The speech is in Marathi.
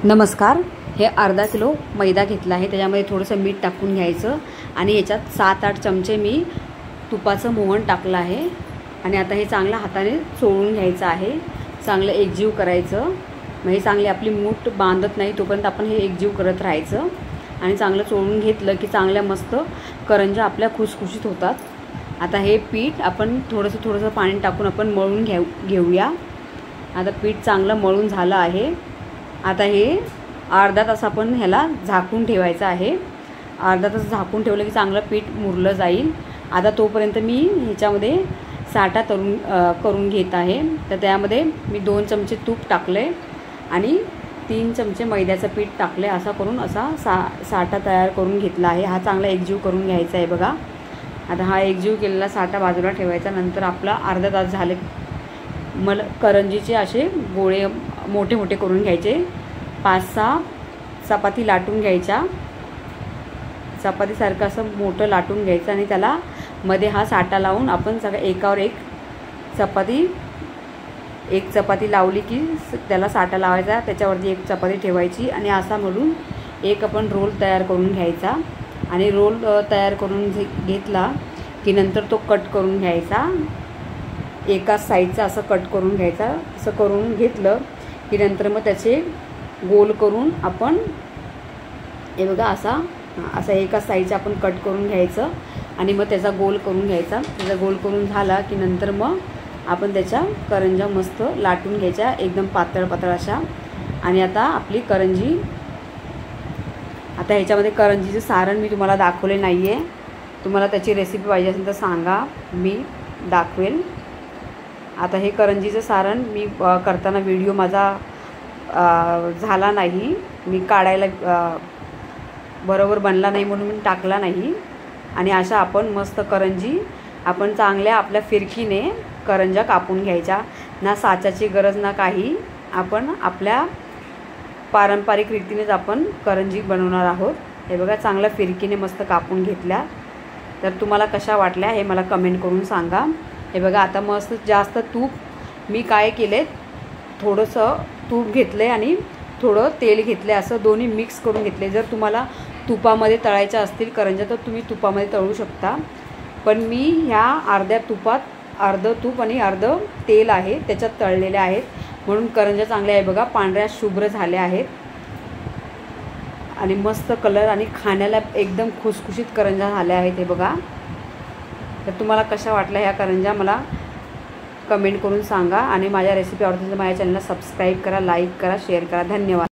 नमस्कार। हे अर्धा किलो मैदा घेतला आहे, त्याच्यामध्ये थोडंसं मीठ टाकून घ्यायचं आणि याच्यात 7-8 चमचे मी तुपाचं मोहन टाकलं आहे आणि आता हे चांगलं हाताने चोळून घ्यायचं आहे। चांगलं एकजीव करायचं, म्हणजे चांगली आपली मूठ बांधत नाही तोपर्यंत आपण हे एकजीव करत राहायचं आणि चांगलं चोळून घेतलं की चांगल्या मस्त करंज्या आपल्या खुसखुशीत होतात। आता हे पीठ आपण थोडंसं पाणी टाकून आपण मळून घेऊया। आता पीठ चांगलं मळून झालं आहे। आता हे अर्धा तास आपण ह्याला झाकून ठेवायचं आहे। अर्धा तास झाकून ठेवलं की चांगलं पीठ मुरलं जाईल। आता तोपर्यंत मी ह्याच्यामध्ये साठा करून घेत आहे। तर त्यामध्ये मी 2 चमचे तूप टाकले आणि 3 चमचे मैद्याचं पीठ टाकले। असा करून असा साठा तयार करून घेतला आहे। हा चांगला एकजीव करून घ्यायचा आहे बघा। आता हा एकजीव केलेला साठा बाजूला ठेवायचा। नंतर आपला अर्धा तास झाले करंजीचे असे गोळे मोठे मोठे करून घ्यायचे। 5-6 चपाती लाटून घ्यायच्या। चपातीसारखं असं मोठं लाटून घ्यायचं आणि त्याला मध्ये हा साठा लावून आपण सगळं एकावर एक चपाती लावली की त्याला साठा लावायचा, त्याच्यावरती एक चपाती ठेवायची आणि असा म्हणून एक आपण रोल तयार करून घ्यायचा। आणि रोल तयार करून घेतला की नंतर तो कट करून घ्यायचा। एकाच साईडचा असं कट करून घ्यायचा। असं करून घेतलं की नंतर मग त्याचे गोल करून आपण हे बघा असा एकाच साईडचा आपण कट करून घ्यायचं आणि मग त्याचा गोल करून घ्यायचा। त्याचा गोल करून झाला की नंतर मग आपण त्याच्या करंज्या मस्त लाटून घ्यायच्या, एकदम पातळ अशा। आणि आता आपली करंजी, आता ह्याच्यामध्ये करंजीचं सारण मी तुम्हाला दाखवले नाही आहे। तुम्हाला त्याची रेसिपी पाहिजे असेल तर सांगा, मी दाखवेल। आता हे करंजीचं सारण मी करताना व्हिडिओ माझा झाला नाही, मी काढायला बरोबर बनला नाही म्हणून मी टाकला नाही। आणि अशा आपण मस्त करंजी आपण चांगल्या आपल्या फिरकीने करंज्या कापून घ्यायच्या, ना साच्याची गरज ना काही। आपण आपल्या पारंपरिक रीतीनेच आपण करंजी बनवणार आहोत। हे बघा चांगल्या फिरकीने मस्त कापून घेतल्या। तर तुम्हाला कशा वाटल्या हे मला कमेंट करून सांगा। हे बघा आता मस्त जास्त तूप मी काय केले, थोडंसं तूप घेतले आणि थोडं तेल घेतले, असं दोन्ही मिक्स करून घेतले। जर तुम्हाला तुपामध्ये तळायच्या असतील करंज्या तर तुम्ही तुपामध्ये तळू शकता, पण मी ह्या अर्ध्या तुपात अर्धं तूप आणि अर्धं तेल आहे त्याच्यात तळलेले आहेत, म्हणून करंज्या चांगल्या आहे बघा, पांढऱ्या शुभ्र झाल्या आहेत आणि मस्त कलर आणि खाण्याला एकदम खुसखुशीत करंज्या झाल्या आहेत। हे बघा, तर तुम्हाला कशा वाटल्या ह्या करंज्या मला कमेंट करून सांगा। आणि माझ्या रेसिपी आवडतील तर माझ्या चॅनलला सबस्क्राईब करा, लाईक करा, शेअर करा। धन्यवाद।